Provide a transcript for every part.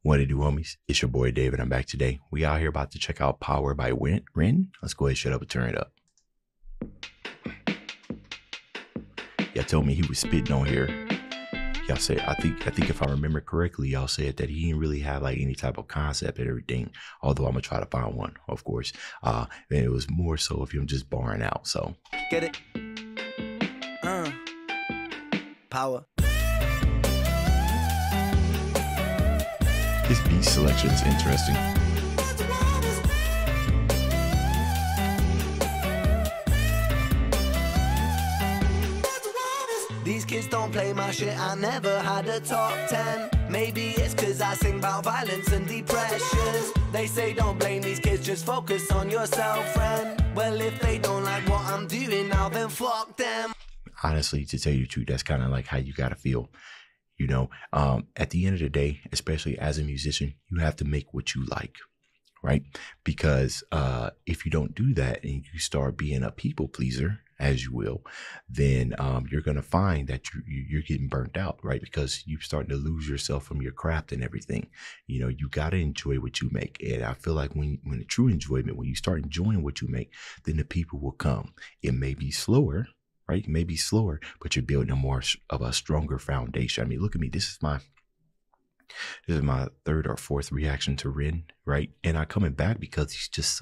What it do, homies? It's your boy Dave, and I'm back today. We out here about to check out Power by Ren. Let's go ahead, shut up, and turn it up. Y'all told me he was spitting on here. Y'all said, I think if I remember correctly, y'all said that he didn't really have like any type of concept and everything. Although I'm gonna try to find one, of course. And it was more so of him just barring out. So get it? Power. His beat selection is interesting. These kids don't play my shit, I never had a top 10. Maybe it's cause I sing about violence and depressions. They say don't blame these kids, just focus on yourself, friend. Well, if they don't like what I'm doing now, then fuck them. Honestly, to tell you the truth, that's kind of like how you gotta feel. You know, at the end of the day, especially as a musician, you have to make what you like, right? Because if you don't do that and you start being a people pleaser, as you will, then you're going to find that you're getting burnt out, right? Because you're starting to lose yourself from your craft and everything. You know, you got to enjoy what you make. And I feel like when the true enjoyment, when you start enjoying what you make, then the people will come. It may be slower. Right? It may be slower, but you're building a more of a stronger foundation. I mean, look at me. This is my third or fourth reaction to Ren, right? And I'm coming back because he's just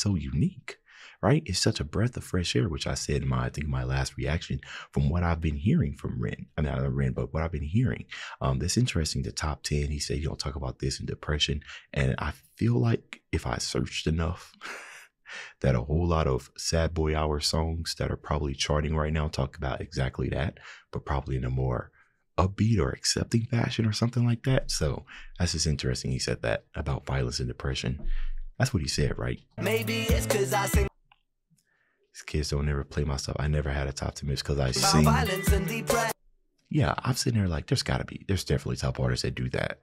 so unique, right? It's such a breath of fresh air, which I said in my last reaction from what I've been hearing from Ren. I mean, not Ren, but what I've been hearing. That's interesting. The top 10, he said, you don't talk about this in depression. And I feel like if I searched enough, that a whole lot of sad boy hour songs that are probably charting right now talk about exactly that, but probably in a more upbeat or accepting fashion or something like that. So that's just interesting. He said that about violence and depression. That's what he said, right? Maybe it's because I sing. These kids don't ever play my stuff. I never had a top 10 mix because I sing. Violence and depression. Yeah, I'm sitting there like, there's definitely top artists that do that.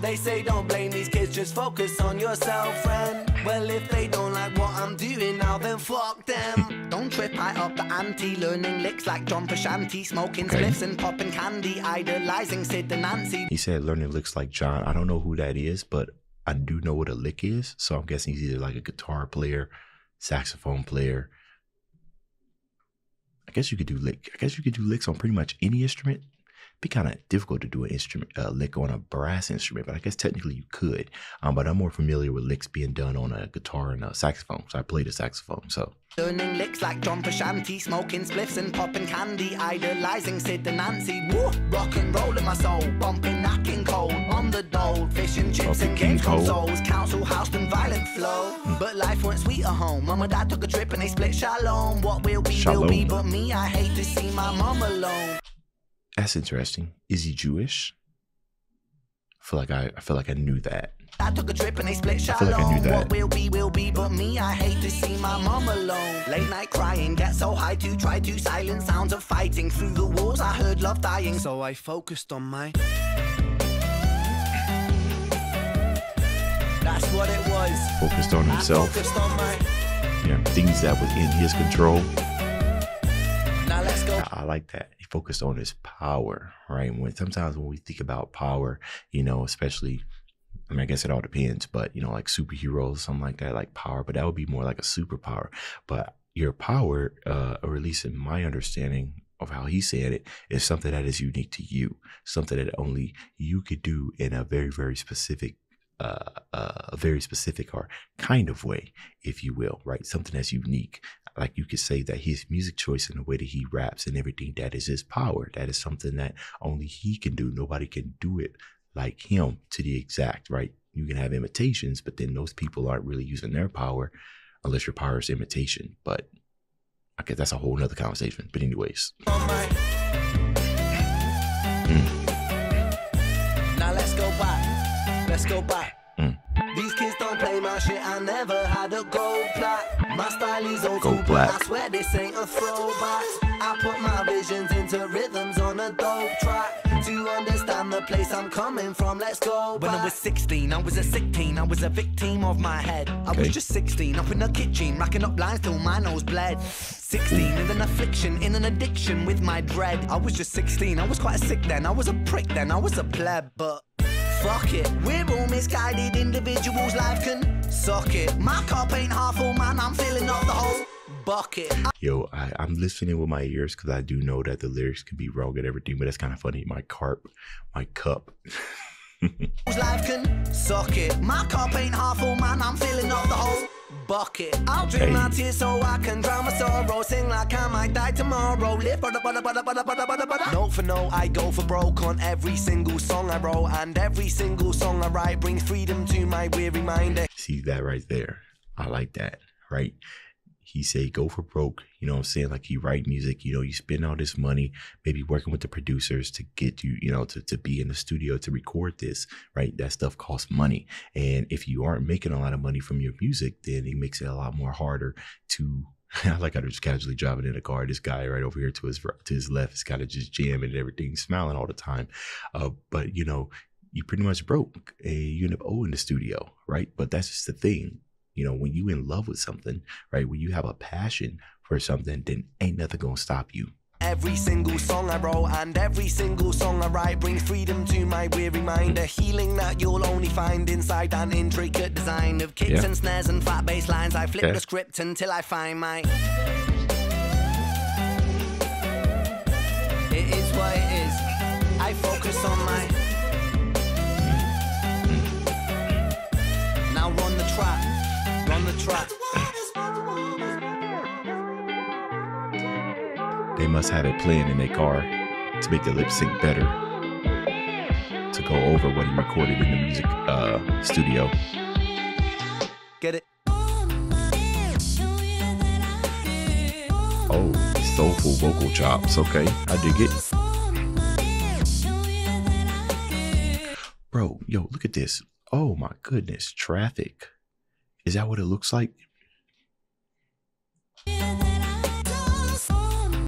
They say don't blame these kids, just focus on yourself, friend. Well, if they don't like what I'm doing now, then fuck them. Don't trip, I up the ante, learning licks like John Pashanti, smoking spliffs and popping candy, idolizing Sid and Nancy. He said learning licks like John. I don't know who that is, but I do know what a lick is. So I'm guessing he's either like a guitar player, saxophone player. I guess you could do licks on pretty much any instrument. Be kind of difficult to do an lick on a brass instrument, but I guess technically you could. But I'm more familiar with licks being done on a guitar and a saxophone. So I played a saxophone. So learning licks like John Pashanti, smoking spliffs and popping candy, idolizing Sid and Nancy. Woo! Rock and roll in my soul, bumping knocking cold on the dole, fish and chips and games consoles, council house and violent flow. But life weren't sweet at home. Mom and dad took a trip and they split shalom. What will be, will be, but me, I hate to see my mom alone. That's interesting. Is he Jewish? I feel like I knew that. I took a trip and they split shalom. I feel like I knew that. What will be, but me, I hate to see my mom alone. Late night crying, get so high to try to silence sounds of fighting. Through the walls, I heard love dying. So I focused on my. That's what it was. Focused on himself. Focused on my. Yeah, things that was in his control. Now let's go. I like that. He focused on his power, right? Sometimes when we think about power, you know, especially, I mean, I guess it all depends, but, you know, like superheroes, something like that, like power, but that would be more like a superpower. But your power, or at least in my understanding of how he said it, is something that is unique to you, something that only you could do in a very, very specific or kind of way, if you will, right? Something that's unique. Like you could say that his music choice and the way that he raps and everything, that is his power. That is something that only he can do. Nobody can do it like him to the exact, right? You can have imitations, but then those people aren't really using their power unless your power is imitation. But I guess that's a whole nother conversation. But anyways. Now let's go back. Let's go back. These kids don't play my shit. I never had a gold plaque. My style is old school, but I swear this ain't a throwback. I put my visions into rhythms on a dope track. To understand the place I'm coming from, let's go back. When I was 16, I was a sick teen. I was a victim of my head. I was just 16, up in the kitchen, racking up lines till my nose bled. 16, in an affliction, in an addiction with my dread. I was just 16, I was quite sick then. I was a prick then, I was a pleb, but Fuck it, we're all misguided individuals, life can suck it. My cup ain't half full, man, I'm filling up the whole bucket. Yo, I'm listening with my ears because I do know that the lyrics can be wrong and everything, but that's kind of funny. My cup. Life can suck it. My cup ain't half full, man, I'm filling up the whole bucket. I'll drink my tears so I can drown my sorrow. Sing like I might die tomorrow. Live note for note, I go for broke on every single song I wrote, and every single song I write brings freedom to my weary mind. See that right there? I like that, right? He say go for broke, you know what I'm saying? Like, you write music, you know, you spend all this money, maybe working with the producers to get you, you know, to be in the studio to record this, right? That stuff costs money. And if you aren't making a lot of money from your music, then it makes it a lot more harder to, like, I just casually driving in a car. This guy right over here to his left is kind of just jamming and everything, smiling all the time. But, you know, you pretty much broke and you end up owing the studio, right? But that's just the thing. You know, when you in love with something, right, when you have a passion for something, then ain't nothing gonna stop you. Every single song I wrote and every single song I write brings freedom to my weary mind. A healing that you'll only find inside an intricate design of kicks and snares and fat bass lines. I flip the script until I find my... It is what it is. I focus on my... Now run the track. On the track. They must have it playing in their car to make the lip sync better, to go over what he recorded in the music studio. Get it? Oh, soulful vocal chops. Okay, I dig it. Bro, yo, look at this. Oh my goodness, traffic. Is that what it looks like?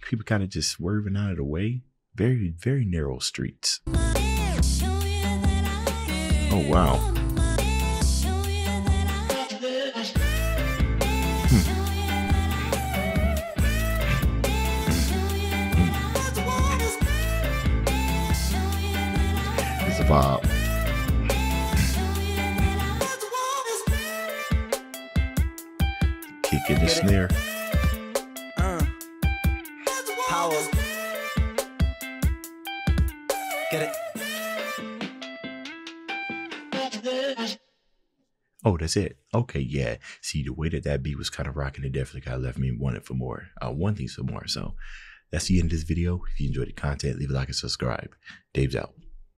People kind of just swerving out of the way. Very, very narrow streets. Oh, wow. It's a vibe. Kick in the snare. Power. Get it? Oh, that's it. Okay, yeah. See, the way that beat was kind of rocking, it definitely kind of left me wanting for more. Wanting some more. So that's the end of this video. If you enjoyed the content, leave a like and subscribe. Dave's out.